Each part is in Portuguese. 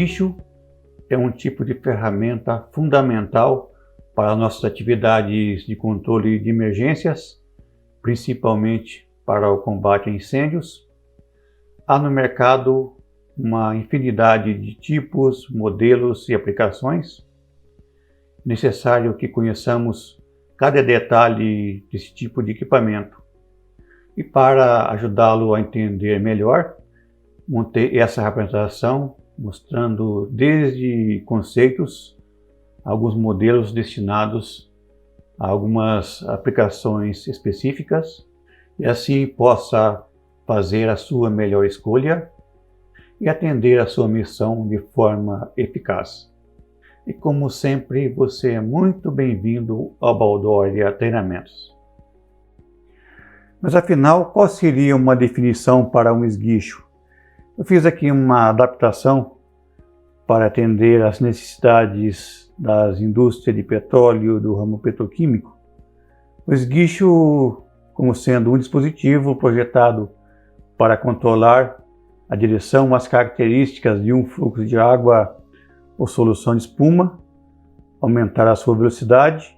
esguicho é um tipo de ferramenta fundamental para nossas atividades de controle de emergências, principalmente para o combate a incêndios. Há no mercado uma infinidade de tipos, modelos e aplicações. É necessário que conheçamos cada detalhe desse tipo de equipamento. E para ajudá-lo a entender melhor, montei essa apresentação mostrando desde conceitos, alguns modelos destinados a algumas aplicações específicas, e assim possa fazer a sua melhor escolha e atender a sua missão de forma eficaz. E como sempre, você é muito bem-vindo ao Baldória Treinamentos. Mas afinal, qual seria uma definição para um esguicho? Eu fiz aqui uma adaptação para atender às necessidades das indústrias de petróleo do ramo petroquímico. O esguicho como sendo um dispositivo projetado para controlar a direção, as características de um fluxo de água ou solução de espuma, aumentar a sua velocidade,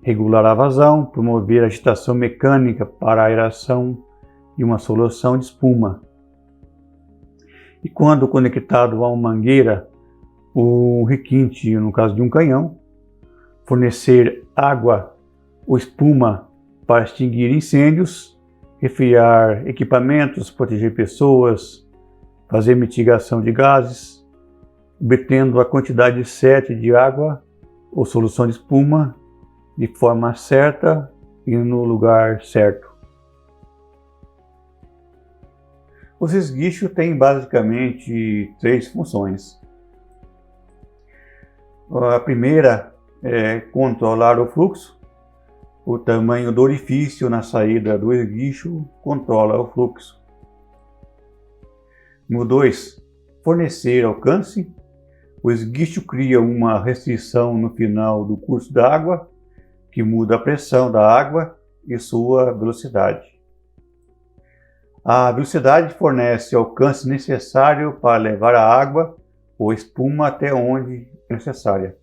regular a vazão, promover a agitação mecânica para a aeração de uma solução de espuma. E quando conectado a uma mangueira ou um requinte, no caso de um canhão, fornecer água ou espuma para extinguir incêndios, resfriar equipamentos, proteger pessoas, fazer mitigação de gases, obtendo a quantidade certa de água ou solução de espuma de forma certa e no lugar certo. Os esguichos têm basicamente três funções. A primeira é controlar o fluxo. O tamanho do orifício na saída do esguicho controla o fluxo. Número 2, fornecer alcance. O esguicho cria uma restrição no final do curso da água, que muda a pressão da água e sua velocidade. A velocidade fornece o alcance necessário para levar a água ou espuma até onde é necessária.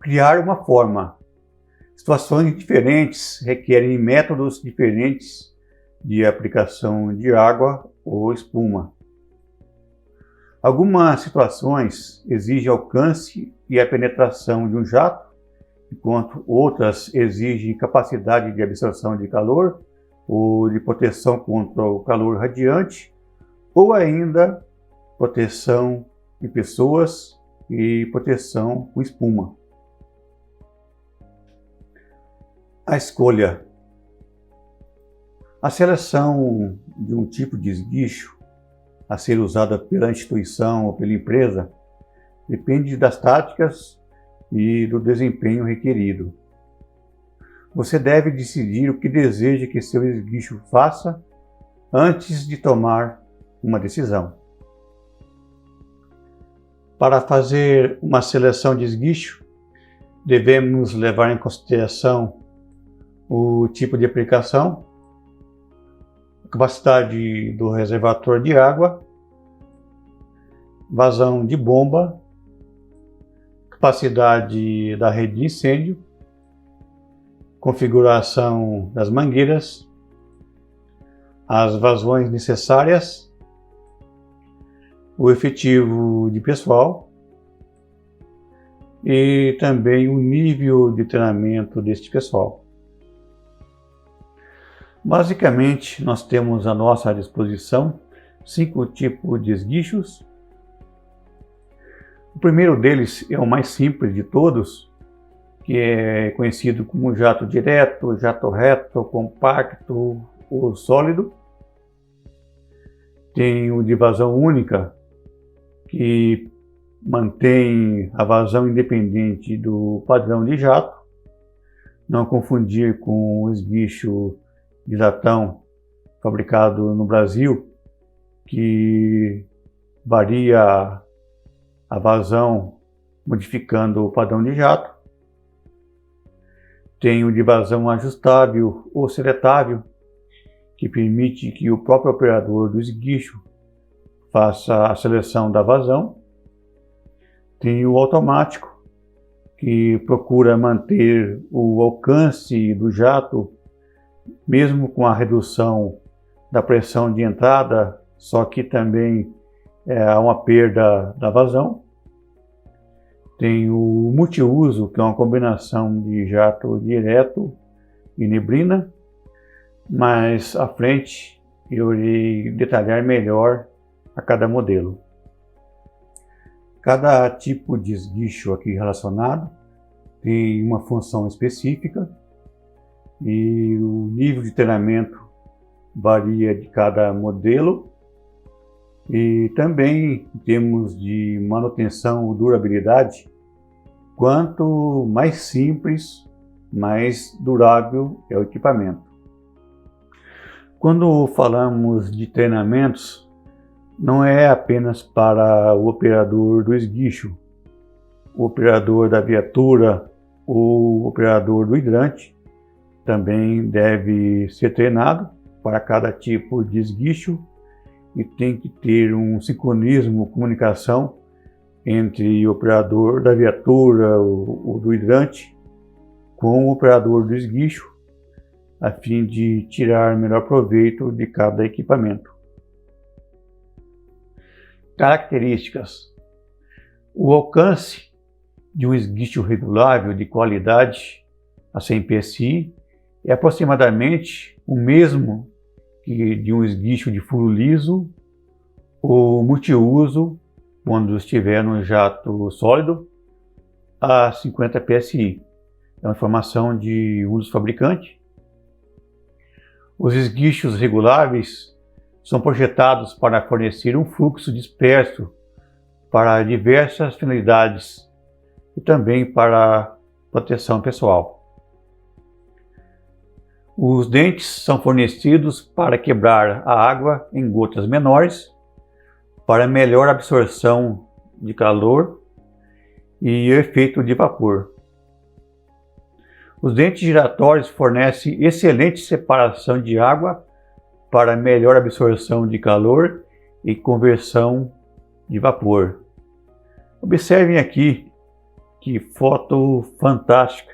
Criar uma forma. Situações diferentes requerem métodos diferentes de aplicação de água ou espuma. Algumas situações exigem alcance e a penetração de um jato, enquanto outras exigem capacidade de absorção de calor ou de proteção contra o calor radiante, ou ainda proteção de pessoas e proteção com espuma. A escolha. A seleção de um tipo de esguicho a ser usada pela instituição ou pela empresa depende das táticas e do desempenho requerido. Você deve decidir o que deseja que seu esguicho faça antes de tomar uma decisão. Para fazer uma seleção de esguicho, devemos levar em consideração o tipo de aplicação, a capacidade do reservatório de água, vazão de bomba, capacidade da rede de incêndio, configuração das mangueiras, as vazões necessárias, o efetivo de pessoal e também o nível de treinamento deste pessoal. Basicamente, nós temos à nossa disposição 5 tipos de esguichos. O primeiro deles é o mais simples de todos, que é conhecido como jato direto, jato reto, compacto ou sólido. Tem o de vazão única, que mantém a vazão independente do padrão de jato, não confundir com o esguicho de latão fabricado no Brasil, que varia a vazão modificando o padrão de jato. Tem o de vazão ajustável ou seletável, que permite que o próprio operador do esguicho faça a seleção da vazão. Tem o automático, que procura manter o alcance do jato, mesmo com a redução da pressão de entrada, só que também há uma perda da vazão. Tem o multiuso, que é uma combinação de jato direto e neblina, mas à frente eu irei detalhar melhor a cada modelo. Cada tipo de esguicho aqui relacionado tem uma função específica e o nível de treinamento varia de cada modelo, e também em termos de manutenção ou durabilidade, quanto mais simples, mais durável é o equipamento. Quando falamos de treinamentos, não é apenas para o operador do esguicho, o operador da viatura ou o operador do hidrante também deve ser treinado para cada tipo de esguicho, e tem que ter um sincronismo, comunicação entre o operador da viatura ou do hidrante com o operador do esguicho, a fim de tirar melhor proveito de cada equipamento. Características: o alcance de um esguicho regulável de qualidade a 100 psi é aproximadamente o mesmo que de um esguicho de furo liso ou multiuso, quando estiver no jato sólido, a 50 psi. É uma informação de um dos fabricantes. Os esguichos reguláveis são projetados para fornecer um fluxo disperso para diversas finalidades e também para proteção pessoal. Os dentes são fornecidos para quebrar a água em gotas menores, para melhor absorção de calor e efeito de vapor. Os dentes giratórios fornecem excelente separação de água para melhor absorção de calor e conversão de vapor. Observem aqui que foto fantástica,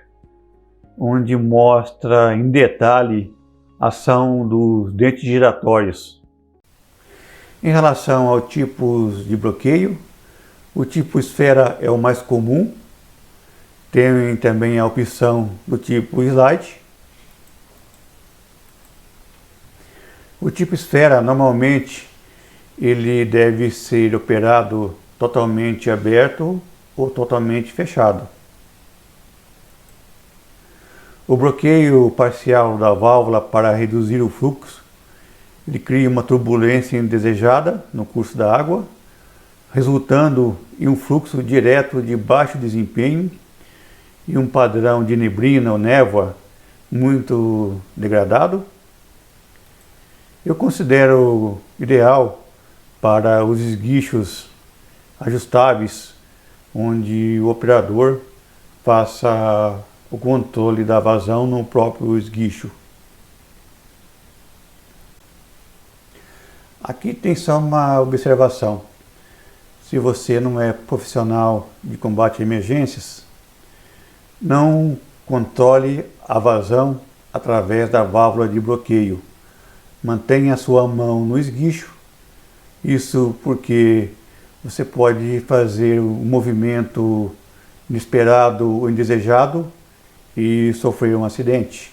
onde mostra em detalhe a ação dos dentes giratórios. Em relação ao tipos de bloqueio, o tipo esfera é o mais comum. Tem também a opção do tipo slide. O tipo esfera, normalmente, ele deve ser operado totalmente aberto ou totalmente fechado. O bloqueio parcial da válvula para reduzir o fluxo, ele cria uma turbulência indesejada no curso da água, resultando em um fluxo direto de baixo desempenho e um padrão de neblina ou névoa muito degradado. Eu considero ideal para os esguichos ajustáveis, onde o operador faça o controle da vazão no próprio esguicho. Aqui tem só uma observação. Se você não é profissional de combate a emergências, não controle a vazão através da válvula de bloqueio. Mantenha a sua mão no esguicho, isso porque você pode fazer um movimento inesperado ou indesejado e sofrer um acidente.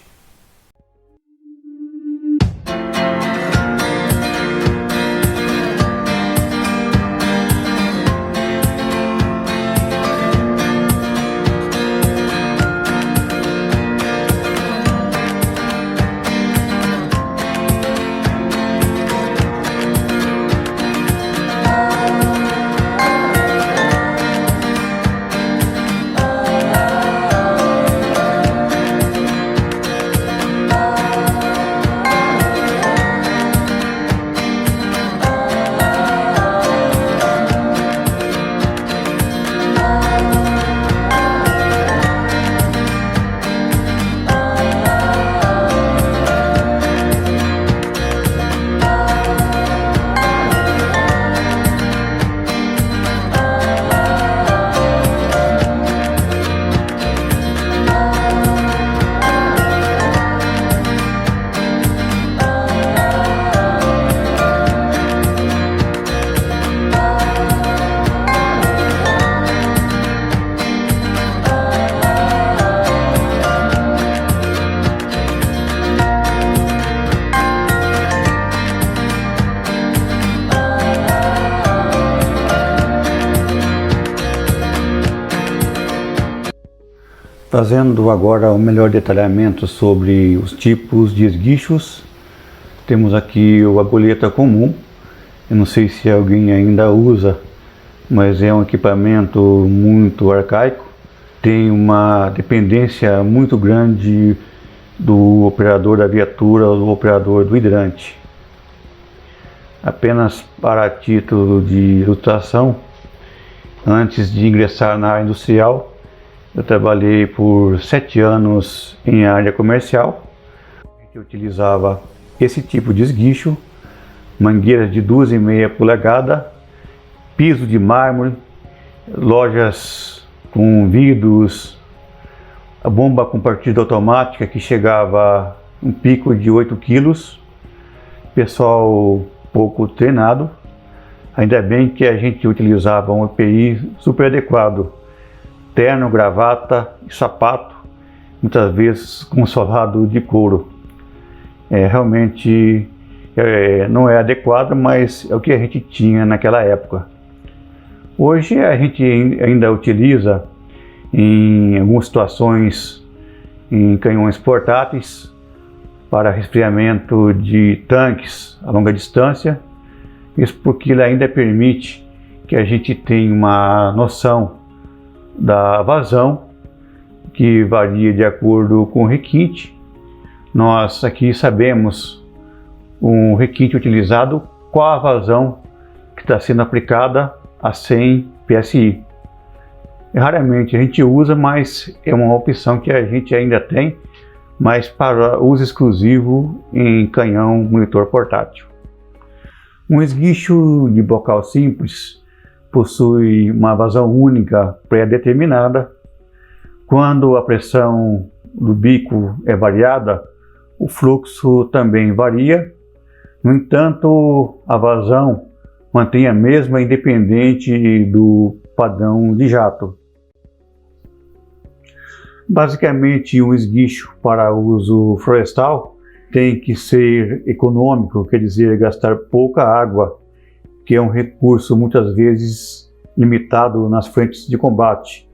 Fazendo agora o melhor detalhamento sobre os tipos de esguichos, temos aqui a goleta comum. Eu não sei se alguém ainda usa, mas é um equipamento muito arcaico. Tem uma dependência muito grande do operador da viatura ou do operador do hidrante. Apenas para título de ilustração, antes de ingressar na área industrial, eu trabalhei por 7 anos em área comercial. Eu utilizava esse tipo de esguicho, mangueira de 2,5 polegadas, piso de mármore, lojas com vidros, a bomba com partida automática que chegava a um pico de 8 quilos, pessoal pouco treinado. Ainda bem que a gente utilizava um EPI super adequado, terno, gravata e sapato, muitas vezes com solado de couro. Realmente não é adequado, mas é o que a gente tinha naquela época. Hoje a gente ainda utiliza em algumas situações em canhões portáteis para resfriamento de tanques a longa distância. Isso porque ele ainda permite que a gente tenha uma noção da vazão, que varia de acordo com o requinte. Nós aqui sabemos um requinte utilizado, qual a vazão que está sendo aplicada a 100 PSI. Raramente a gente usa, mas é uma opção que a gente ainda tem, mas para uso exclusivo em canhão monitor portátil. Um esguicho de bocal simples possui uma vazão única pré-determinada. Quando a pressão do bico é variada, o fluxo também varia. No entanto, a vazão mantém a mesma independente do padrão de jato. Basicamente, um esguicho para uso florestal tem que ser econômico, quer dizer, gastar pouca água, que é um recurso muitas vezes limitado nas frentes de combate.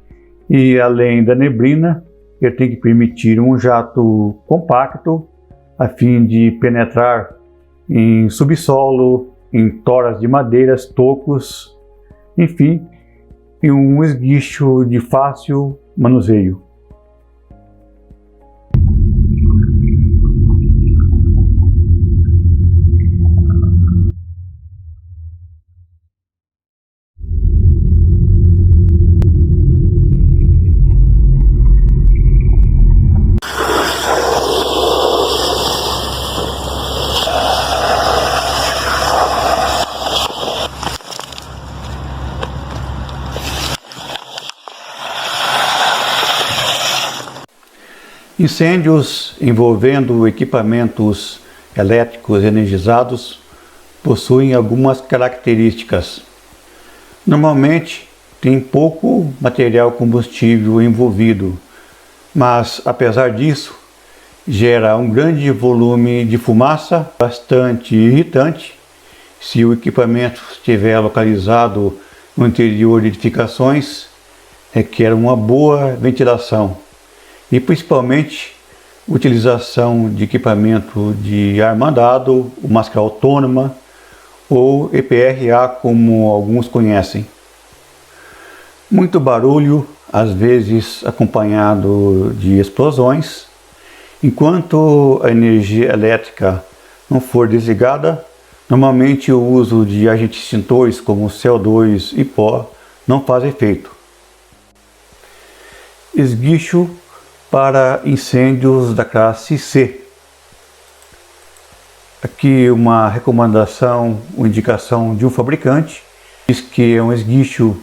E além da neblina, ele tem que permitir um jato compacto, a fim de penetrar em subsolo, em toras de madeiras, tocos, enfim, e um esguicho de fácil manuseio. Incêndios envolvendo equipamentos elétricos energizados possuem algumas características. Normalmente tem pouco material combustível envolvido, mas apesar disso gera um grande volume de fumaça bastante irritante se o equipamento estiver localizado no interior de edificações. Requer uma boa ventilação e principalmente utilização de equipamento de ar mandado, ou máscara autônoma ou EPRA, como alguns conhecem. Muito barulho, às vezes acompanhado de explosões. Enquanto a energia elétrica não for desligada, normalmente o uso de agentes extintores como CO2 e pó não faz efeito. Esguicho para incêndios da classe C. Aqui uma recomendação ou indicação de um fabricante, diz que é um esguicho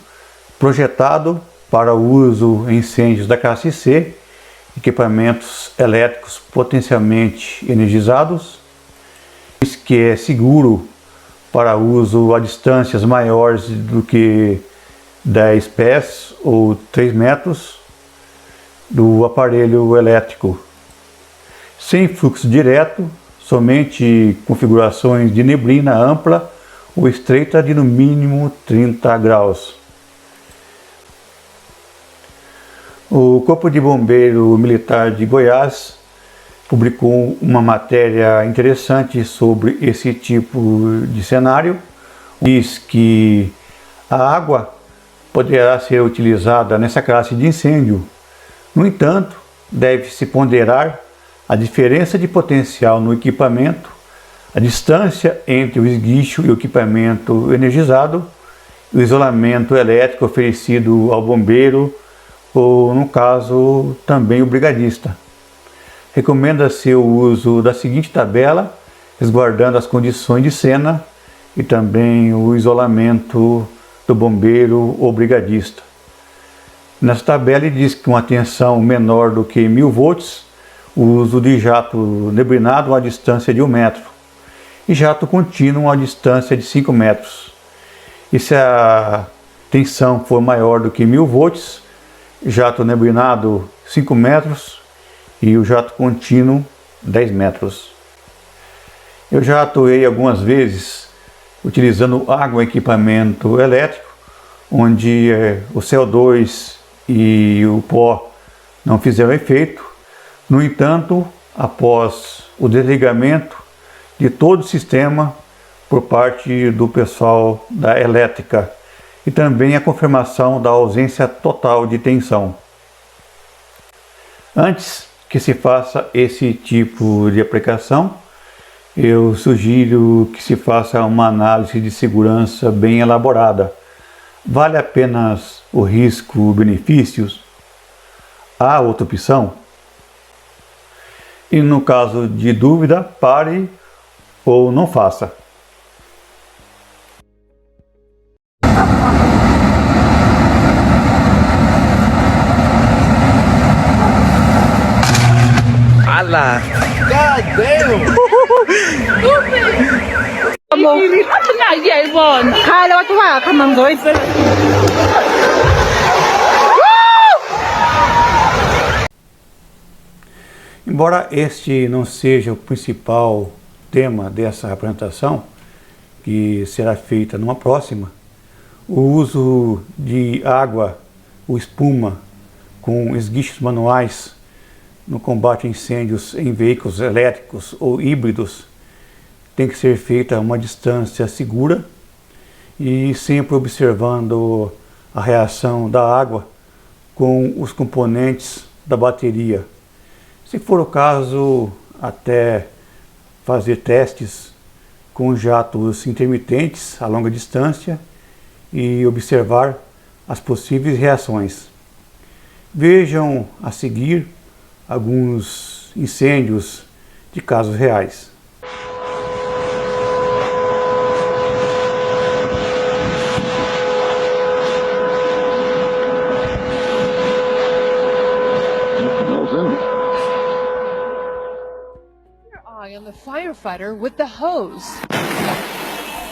projetado para o uso em incêndios da classe C, equipamentos elétricos potencialmente energizados, diz que é seguro para uso a distâncias maiores do que 10 pés ou 3 metros do aparelho elétrico, sem fluxo direto, somente configurações de neblina ampla ou estreita de no mínimo 30 graus. O Corpo de Bombeiro Militar de Goiás publicou uma matéria interessante sobre esse tipo de cenário. Diz que a água poderá ser utilizada nessa classe de incêndio. No entanto, deve-se ponderar a diferença de potencial no equipamento, a distância entre o esguicho e o equipamento energizado, o isolamento elétrico oferecido ao bombeiro ou, no caso, também o brigadista. Recomenda-se o uso da seguinte tabela, resguardando as condições de cena e também o isolamento do bombeiro ou brigadista. Nessa tabela ele diz que uma tensão menor do que 1000 volts, o uso de jato neblinado a distância de 1 metro e jato contínuo a distância de 5 metros. E se a tensão for maior do que 1000 volts, jato neblinado 5 metros e o jato contínuo 10 metros. Eu já atuei algumas vezes utilizando água em equipamento elétrico, onde o CO2 e o pó não fizeram efeito. No entanto, após o desligamento de todo o sistema por parte do pessoal da elétrica e também a confirmação da ausência total de tensão. Antes que se faça esse tipo de aplicação, eu sugiro que se faça uma análise de segurança bem elaborada. Vale apenas o risco-benefícios? Há outra opção? E no caso de dúvida, pare ou não faça. Allah. God damn! ใหญ่บอนคายแล้วว่าคำนำโดย Embora este não seja o principal tema dessa apresentação, que será feita numa próxima, o uso de água ou espuma com esguichos manuais no combate a incêndios em veículos elétricos ou híbridos tem que ser feita a uma distância segura e sempre observando a reação da água com os componentes da bateria. Se for o caso, até fazer testes com jatos intermitentes a longa distância e observar as possíveis reações. Vejam a seguir alguns incêndios de casos reais. On the firefighter with the hose.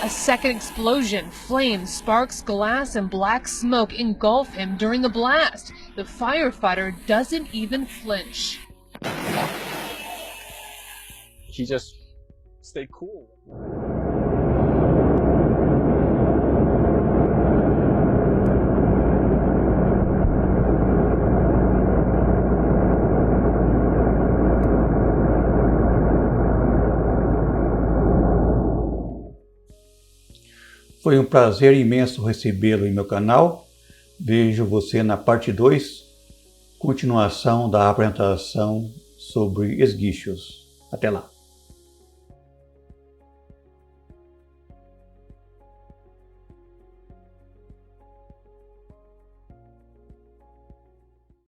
A second explosion, flames, sparks, glass, and black smoke engulf him during the blast. The firefighter doesn't even flinch. He just stayed cool. Foi um prazer imenso recebê-lo em meu canal. Vejo você na parte 2, continuação da apresentação sobre esguichos. Até lá!